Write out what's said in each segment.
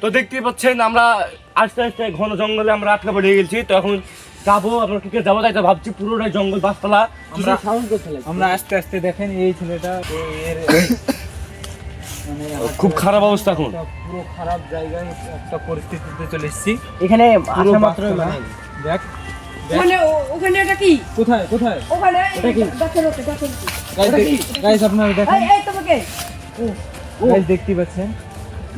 তো দেখতে পাচ্ছেন আমরা আস্তে আস্তে ঘন জঙ্গলে আমরা আটকা পড়ে গেছি। তো এখন যাবো, আমরা কি যাবো তাই তো ভাবছি, পুরোটাই জঙ্গল গাছপালা। আমরা আস্তে আস্তে দেখেন এই ছেলেটা খুব খারাপ অবস্থা, এখন পুরো খারাপ জায়গায় একটা পরিস্থিতিতে চলে এসেছি। এখানে আসা মাত্র দেখ ওখানে এটা কি? কোথায় কোথায় ওখানে এটা কি? দেখেন গাইস আপনারা দেখেন, এই তোমাকে গাইস দেখতে পাচ্ছেন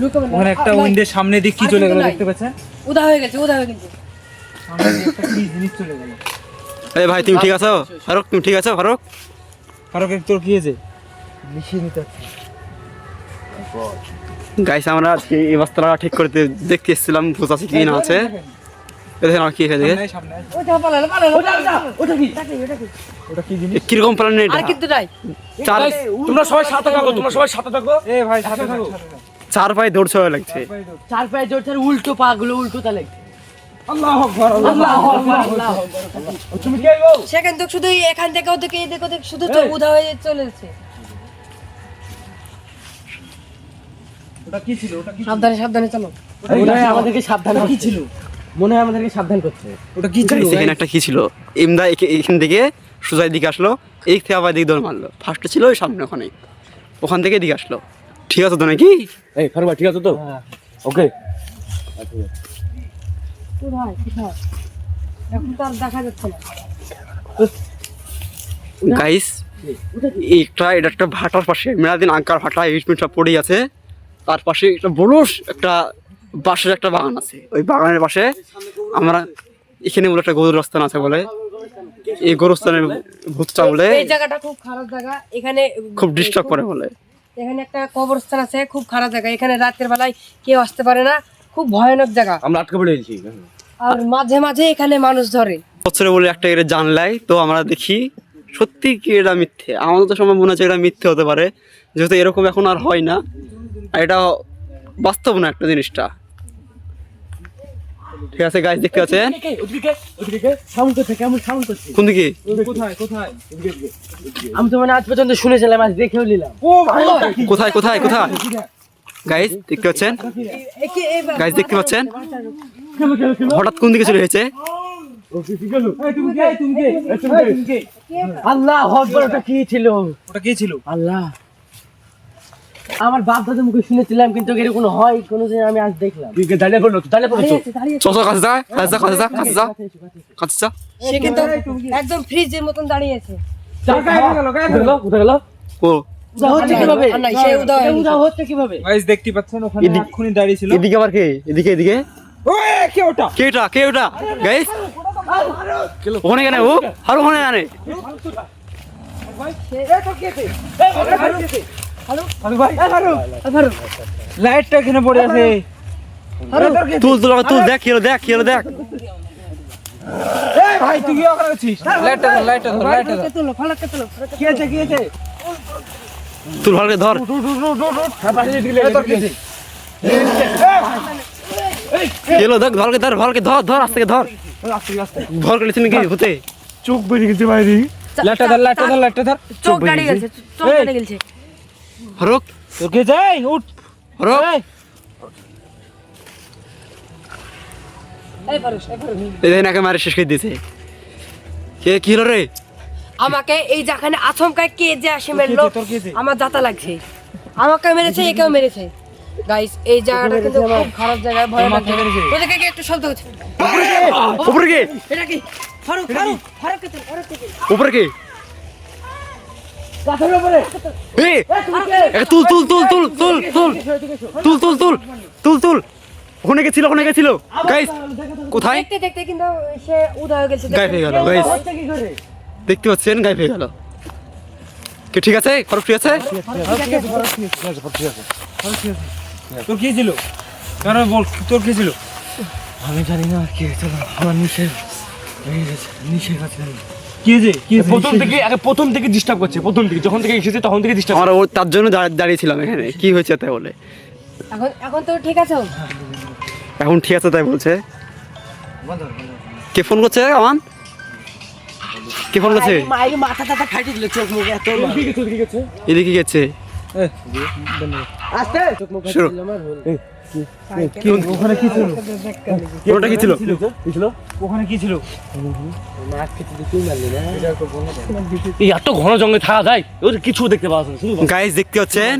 লুকাবেন না। ওখানে একটা উইন্ডের সামনে দিয়ে কি চলে গেল দেখতে পাচ্ছেন? উদা হয়ে গেছে সামনে দিয়ে একটা কি জিনিস চলে গেল। এই ভাই তুমি ঠিক আছো? ফারুক তুমি ঠিক আছো? ফারুক ফারুক তোর কি হয়েছে? মিশিয়ে নিতে হচ্ছে। গাইস আমরা আজকে এই বস্তাটা ঠিক করতে দেখতে এসেছিলাম ভূত আছে কি না আছে। দেখেন আর কি হয়ে দেখে সামনে ওটা পালালো ওটা কি? ওটা কি জিনিস? কিরকম প্ল্যান নেই আর কিন্তু নাই। চার তোমরা সবাই সাথে থাকো, তোমরা সবাই সাথে থাকো। এ ভাই সাথে থাকো। চার পায়ে দৌড়ছে লাগছে। চার পায়ে জোর চার উল্টো পা গুলো উল্টো তালে। আল্লাহু আকবার আল্লাহু আকবার। তুমি কে গো? সেখান থেকে শুধু এখান থেকে ওদিকে এদিকে ওদিকে শুধু তো উদা হয়ে চলে যাচ্ছে। ওটা কি ছিল? ওটা কি সাবধানে সাবধানে চলো। মনে হয় আমাদেরকে সাবধান কি ছিল? মনে হয় আমাদেরকে সাবধান করছে। ওটা কি ছিল? গাইস এখানে একটা কি ছিল, ইমদা এখান থেকে সোজা দিকে আসলো, এই থেকে আবার দিকে দৌড় মারলো। ফার্স্টে ছিল ওই সামনে ওখানে, ওখান থেকে দিকে আসলো। ঠিক আছে তো নাকি? এই ফারুক ভাই ঠিক আছে তো? ওকে। কোথায় এখন তো আর দেখা যাচ্ছে না। গাইস এটা একটা ভাটার পাশে মেলাদিন আঙ্কার ভাটা ইটমিট সব পড়েই আছে। তার পাশে একটা বড় একটা বাঁশের একটা বাগান আছে। ওই বাগানের পাশে আমরা এখানে বলে একটা গরুর স্থান আছে বলে, এই গরুস্থানের ভূতটা বলে এই জায়গাটা খুব খারাপ জায়গা। এখানে খুব ডিস্টার্ব করে বলে। এখানে একটা কবরস্থান আছে, খুব খারাপ জায়গা। এখানে রাতের বেলায় কেউ আসতে পারে না, খুব ভয়ানক জায়গা। আমরা আটকা পড়ে গেছি। আর মাঝে মাঝে এখানে মানুষ ধরে। বছরে বলে একটা এটা জানলাই, তো আমরা দেখি সত্যি কি এটা মিথ্যে। আমাদের তো সময় মনে হচ্ছে এটা মিথ্যে হতে পারে, যেহেতু এরকম এখন আর হয় না। আর এটা বাস্তব না একটা জিনিসটা। ঠিক আছে গাইস দেখতে পাচ্ছেন ওদিকে সাউন্ড করছে, কেমন সাউন্ড করছে? কোন দিকে? কোথায় কোথায়? আমি তো মানে আজ পর্যন্ত শুনেছিলাম, আজ দেখেও নিলাম। ও ভাই কোথায় কোথায় কোথায়? গাইস দেখতে পাচ্ছেন? গাইস দেখতে পাচ্ছেন হঠাৎ কোন দিকে চলে গেছে? এই তুমি কে? তুমি কে? তুমি কে? আল্লাহ আকবার, ওটা কি ছিল? ওটা কি ছিল? আল্লাহ, আমার বাপ দাদার মুখে শুনেছিলাম, কিন্তু এরকম হয় কোনোদিন আমি আজ দেখলাম। তুই দাঁড়িয়ে পড়লো, দাঁড়িয়ে পড়ছো। চল কাছে যা কাছে যা কাছে যা কাছে যা কাছে যা। সে কিন্তু একদম ফ্রিজের মতন দাঁড়িয়ে আছে। গায়েব হয়ে গেল, গায়েব হয়ে গেল। কোথায় গেল? ও উদা হচ্ছে কিভাবে? আর নাই, সে উদা হয়ে উদা হচ্ছে কিভাবে? গাইস দেখতে পাচ্ছেন ওখানে এক্ষুনি দাঁড়িয়ে ছিল। এদিকে আবার কে? এদিকে এদিকে ওই কে ওটা? কে ওটা? কে ওটা? গাইস ওখানে কেন? ও আর ওখানে জানে আরে ভাই লাইটটা এখানে পড়ে আছে। তুল তুল তুল, দেখ কি হলো, দেখ কি হলো, দেখ। এই ভাই তুই কি ওখানে আছিস? লাইটটা ধর, লাইটটা ধর, লাইটটা ধর। তোলো ফালাকে তোলো। কি আছে কি আছে? তুল ভালকে ধর। এই তোর কি আছে? কি হলো দেখ, ভালকে ধর, ভালকে ধর, ধর আস্তে ধর, আস্তে আস্তে ধর করেছেন কি হতে? চোখ বেরিয়ে গেছে বাইরে। লাইটটা ধর, লাইটটা ধর, লাইটটা ধর। চোখ দাঁড়িয়ে গেছে, চোখ দাঁড়িয়ে গেছে। ফারুক তোর কে যাই উঠ। ফারুক এই ফারুক, এই দেখেন একে মারে শেষ করে দিয়েছে। কে কি হলো রে? আমাকে এই যেখানে আচমকায় কে যে আসে মেরলো, তোর কি হয়েছে? আমার দাতা লাগছে। আমাকে মেরেছে, একেও মেরেছে। গাইস এই জায়গাটা কিন্তু খুব খারাপ জায়গা, ভয়ানক মাথা জায়গা। মেরেছে? ওদিকে কি একটু শব্দ হচ্ছে? উপরে কে? এটা কি? ফারুক ফারুক ফারুককে তুল, ফারুককে তুল। উপরে কে? গাছের উপরে। এই একে তুল তুল তুল তুল তুল তুল তুল তুল তুল তুল তুল। ওখানে গেছিল, ওখানে গেছিল। গাইস কোথায়? দেখতে দেখতে কিন্তু সে উদা হয়ে গেছে। গায়েব হয়ে গেল গাইস, কি করে? দেখতে পাচ্ছেন গায়েব হয়ে গেল। কে ঠিক আছে? ফারুক ঠিক আছে? তোর কি ছিল? কেন বল তোর কি ছিল? আমি জানি না কি হয়েছিল, আমার নিচে আছে। কি হয়েছে? কি হয়েছে? প্রথম থেকে ডিস্টার্ব করছে, প্রথম থেকে যখন থেকে এসেছে তখন থেকে ডিস্টার্ব। আমরা তার জন্য দাঁড়িয়েছিলাম এখানে। কি হয়েছে তাই বলে? এখন এখন তো ঠিক আছে। এখন ঠিক আছে তাই বলছে। কে ফোন করছে? আমান কে ফোন করছে? মায়ের মাথা টাথা ফাটিয়ে দিল, চোখ মুখ এত এদিকে গেছে। এ, আস্তে চোখ মুখ শুরু। ফাটিয়ে দিল আমার। কি ওখানে কি ছিল? ওটা কি ছিল? কি ছিল? ওখানে কি ছিল? এই এত ঘন জঙ্গলে থাকা যায় ওর কিছু দেখতে পাওয়া যায় না, শুধু গাইস দেখতে পাচ্ছেন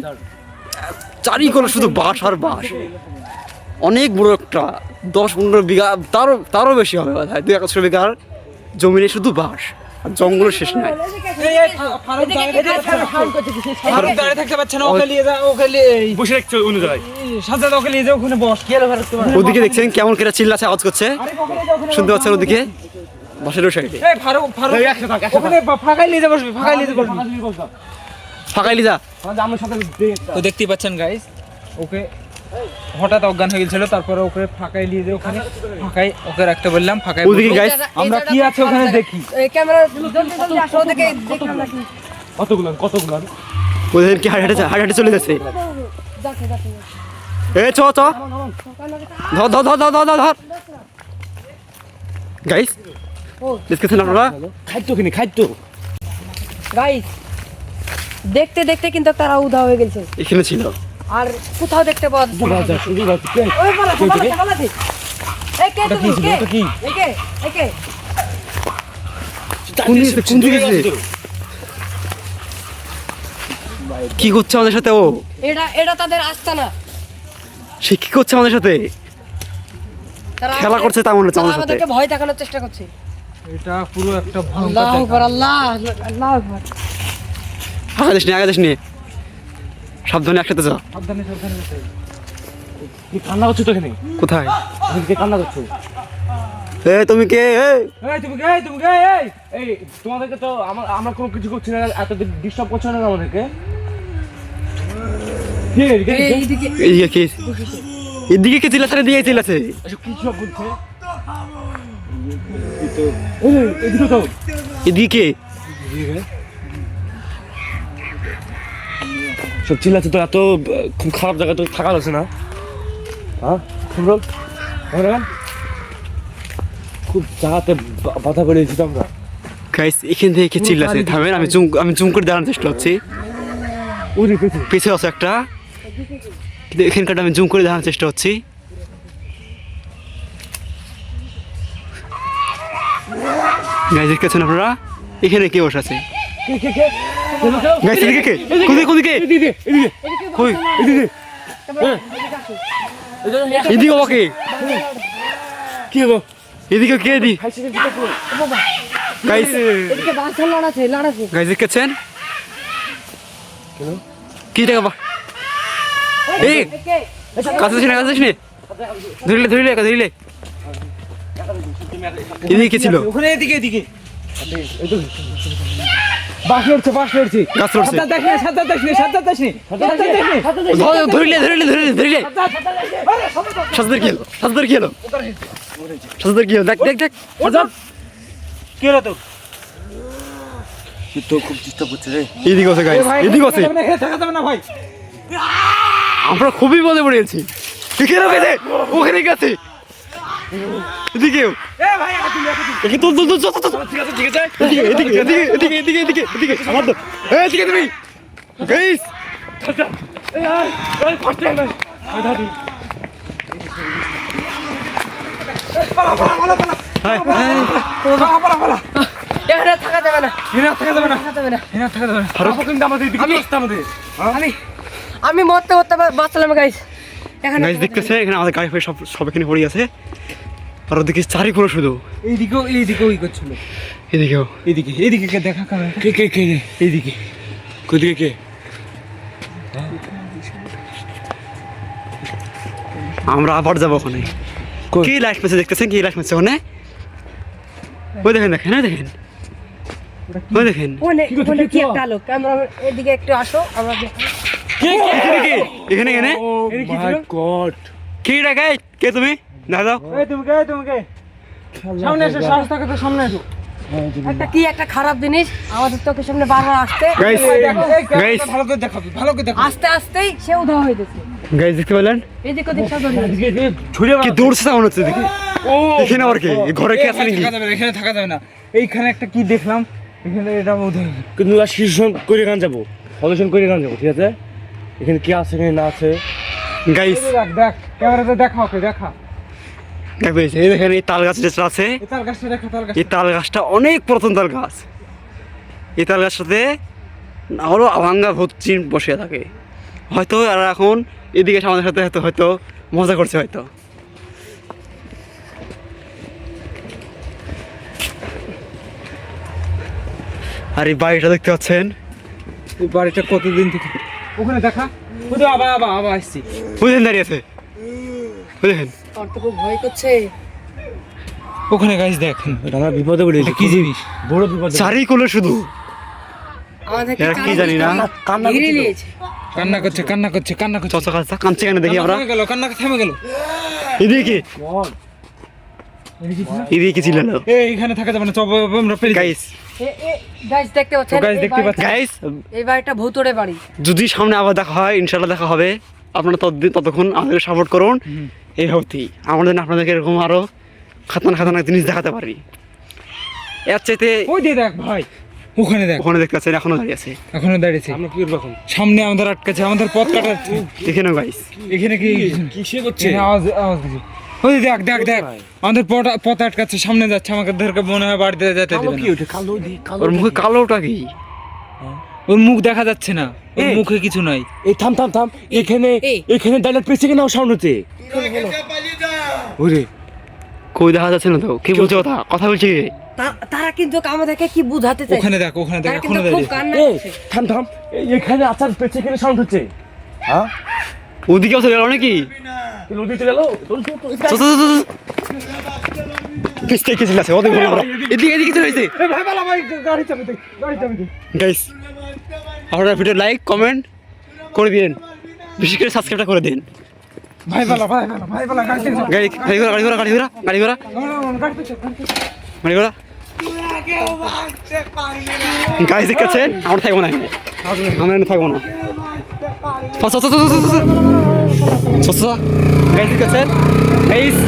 চারিকোণে শুধু বাঁশ আর বাঁশ। অনেক বড় একটা 10-15 বিঘা তারও বেশি হবে বোধ হয়, 200 বিঘার জমিনে শুধু বাঁশ আর জঙ্গলের শেষ নাই। ফারুক দাঁড়িয়ে থাকতে পারছে না, ওকে নিয়ে যা, ওকে বসে রাখছে অন্য জায়গায়। সাজ্জাদ ওকে নিয়ে যা, ওখানে বস। কি হলো ফারুক তোমার? ওদিকে দেখছেন কেমন করে চিল্লাচ্ছে, আওয়াজ করছে, শুনতে পাচ্ছেন ওদিকে বাঁশের সাইডে। এই ফারুক এই একসাথে থাক, একসাথে ওখানে ফাঁকাই নিয়ে যা, বসবি, ফাঁকাই নিয়ে যা বসবি। ফাঁকাই লিজা আমার সাথে তো দেখতেই পাচ্ছেন গাইস, ওকে হঠাৎ অজ্ঞান হয়ে গেছিল, তারপরে ওকে ফাঁকাই নিয়ে যে ওখানে ফাঁকাই ওকে রাখতে বললাম, ফাঁকাই ওদিকে গাইস আমরা কি আছে ওখানে দেখি। এই ক্যামেরা জলদি আসো, ওদেরকে দেখলাম নাকি কতগুলো ওদের কি হাঁটে হাঁটে চলে যাচ্ছে। যাচ্ছে যাচ্ছে এ চ চ ধর ধর ধর ধর ধর ধর ধর গাইস দেখতেছেন আপনারা খাদ্য গাইস, দেখতে দেখতে কিন্তু তারা উধাও হয়ে গেছে, এখানে ছিল। আর কোথাও দেখতে পাওয়া যাচ্ছে না। ওই পালাতে এই কে তুমি? কে এই কে এই কে? কোন দিকে গেছে? কি করছে আমাদের সাথে ও? এটা তাদের আস্তানা, সে কি করছে আমাদের সাথে? তারা খেলা করছে তা মনে হচ্ছে তারা আমাদের সাথে। আমাদেরকে ভয় দেখানোর চেষ্টা করছে। এটা পুরো একটা আল্লাহু আকবার, আল্লাহ আল্লাহু আকবার। আগাদিস নি সাবধানে একসাথে যা। সাবধানে সাবধানে বসে। কি কান্না করছো তো এখানে? কোথায়? কে কান্না করছো? এ তুমি কে? এই তুমি কে? তুমি কে? এই তোমাদেরকে তো আমরা কোনো কিছু করছি না, এত ডিস্টার্ব করছো না আমাদেরকে। এইদিকে এদিকে কে? এদিকে কে চিল্লাছে? দিয়ে চিল্লাছে। এসব কি সব বলছে? এদিকে তো এদিকে সব চিল্লাচ্ছে তো, এত খুব খারাপ জায়গা তো থাকা যাচ্ছে না। হ্যাঁ খুব জায়গাতে বাধা পড়েছি তো আমরা। গাইস এখান থেকে কে চিল্লাছে? থামেন, আমি জুম করে দাঁড়ানোর চেষ্টা করছি। পিছে আছে একটা, কিন্তু এখানকার আমি জুম করে দেখানোর চেষ্টা করছি। গাইস দেখতেছেন আপনারা এখানে কে বসে আছে? গাইস এদিকে কে? কোদিকে কই? এদিকে ওকে কি হলো? এদিকে কে? গাইস এদিকে বাসা লড়াছে গাইস দেখতেছেন কি টাকা? এই কে? কাছে নে ধরিলে এদিকে ছিল। ওখানে এদিকে বাস লড়ছে গাছ লড়ছে। সাজ্জাদ দেখনি ধরিলে সাজদের কি হলো? দেখ সাজ্জাদ কি হলো তো? তো খুব ডিস্টার্ব করছে রে। এদিকে আছে গাইস, এদিকে আছে। এখানে থাকা যাবে না ভাই। আমরা খুবই মজা পড়ে গেছি। এখানে গেছে, ওখানে গেছে, এদিকেও এ ভাই তুমি এদিকে তো ঠিক আছে এদিকে আমার তো এদিকে তুমি গাইস এখানে থাকা যাবে না, থাকা যাবে না, থাকা যাবে না। থাকা যাবে না। আমি মরতে বাঁচলাম গাইস। এখানে গাইস দেখতেছে এখানে আমাদের গাড়ি ফাড়ি সব এখানে পড়ে আছে। আর ওদিকে চারিকোণে শুধু এইদিকেও ই করছিল। এদিকেও এইদিকে কে দেখা কামে? কে এইদিকে কোদিকে কে? আমরা আবার যাবো ওখানে। কি লাইট মেসেজ দেখতেছেন? কি লাইট মেসেজ ওখানে? ওই দেখেন ওখানে কি একটা আলো। ক্যামেরা এদিকে একটু আসো, আমরা এখানে মাই গড, কি রে কে তুমি? না দাও এই তুমি কে? সামনে এসো, সাহস থাকে তো সামনে এসো। একটা খারাপ জিনিস আমাদের চোখের সামনে বারবার আসতে গাইস ভালো করে দেখো। আস্তেই সে উধাও হয়ে গেছে। গাইস দেখতে পেলেন এদিক ওদিক সব ধরে কি দৌড়ছে তা মনে হচ্ছে দেখি। এখানে আবার কে? ঘরে কে আছে নাকি? এখানে থাকা যাবে না। এইখানে একটা কি দেখলাম, এখানে এটা বোধহয় কিন্তু শীর্ষণ করে গান যাবো, অনশন করে গান যাবো, ঠিক আছে? এখানে কি আছে এখানে না আছে গাইস দেখ দেখ ক্যামেরাতে দেখা, ওকে দেখা। দেখবেন এই দেখেন এই তাল গাছ যেটা আছে, এই তাল গাছটা দেখা, তাল গাছ। এই তাল গাছটা অনেক পুরাতন তাল গাছ। এই তাল গাছটাতে আরও আভাঙ্গা ভূত চিন বসে থাকে। হয়তো আর এখন এদিকে এসে আমাদের সাথে হয়তো হয়তো মজা করছে হয়তো। আর এই বাড়িটা দেখতে পাচ্ছেন, এই বাড়িটা কতদিন থেকে ওখানে দেখা। ওই তো আবার আবার আবার আসছি। বুঝলেন দাঁড়িয়ে আছে, বুঝলেন আমার তো খুব ভয় করছে। ওখানে গাইস দেখেন, আমরা বিপদে পড়ে এটা কি জিনিস? বড় বিপদ। চারিকোলে শুধু আমাদেরকে এরা কি জানি না। ঘিরে নিয়েছে। কান্না করছে, কান্না করছে, কান্না করছে। চচা কাঁচা কাঁদছে কেন দেখি আমরা। থেমে গেল, কান্না থেমে গেল। এদিকে এদিকে কি ছিল এইখানে থাকা যাবে না, চব আমরা পেরে যাই। গাইস, গাইস দেখতে পাচ্ছেন, গাইস দেখতে পাচ্ছেন। গাইস এই বাড়িটা ভূতরে বাড়ি। যদি সামনে আবার দেখা হয় ইনশাল্লাহ দেখা হবে। আপনারা ততক্ষণ আমাদের সাপোর্ট করুন। এই হতেই আমাদের আপনাদেরকে এরকম আরো খাতানা জিনিস দেখাতে পারি। এর চাইতে ওই দিয়ে দেখ ভাই, ওখানে দেখ, ওখানে দেখতে পাচ্ছেন এখনো দাঁড়িয়ে আছে। এখনো দাঁড়িয়েছে। আমরা কি করবো এখন? সামনে আমাদের আটকাছে, আমাদের পথ কাটাচ্ছে। এখানে গাইস এখানে কি কিসে করছে? এখানে আওয়াজ আওয়াজ দিচ্ছে। ওই দেখ দেখ দেখ, আমাদের পথ আটকাচ্ছে, সামনে যাচ্ছে। আমাদেরকে মনে হয় বাড়িতে যেতে কালো দেবে কি না। ওঠে? কালো দি কালো। ওর মুখে কালোটা কি? ওর মুখ দেখা যাচ্ছে না, ওর এই। মুখে কিছু নাই। এই থাম থাম থাম, এখানে এই। এখানে ডায়লগ পেয়েছে কিনা সাউন্ড হচ্ছে। ওরে কই দেখা যাচ্ছে না তো, কি বলছে কথা কথা বলছে কি? তারা কিন্তু আমাদেরকে কি বুঝাতে চায়? ওখানে দেখ, ওখানে দেখ, তারা এখনো কিন্তু খুব দাঁড়িয়েছে। কান্না এই করছে। থাম থাম, এখানে আচার পেয়েছে কিনা সাউন্ড হচ্ছে। হ্যাঁ ওদিকেও চলে গেল নাকি? নদী চলে গেল। পিছতে কি ছিল আছে ওদের বলে আমরা এদিকে এদিকে চলে হয়েছে। ভাই বালা ভাই, গাড়ি চাবি দে, গাড়ি চাবি দে। গাইস আপনারা ভিডিও লাইক কমেন্ট করে দিন, বিশেষ করে সাবস্ক্রাইবটা করে দিন। ভাই বালা, ভাই বালা, ভাই বালা, গাড়ি চাবি দে। গাড়ি গাড়ি ঘোড়া গাড়ি ঘোড়া গাড়ি ঘোড়া গাড়ি ঘোড়া গাড়ি চাবি দে। গাড়ি ঘোড়া গাইস দেখছেন আমরা থাকবো না এখানে, আমরা এখানে থাকবো না। গাইস দেখছেন গাইস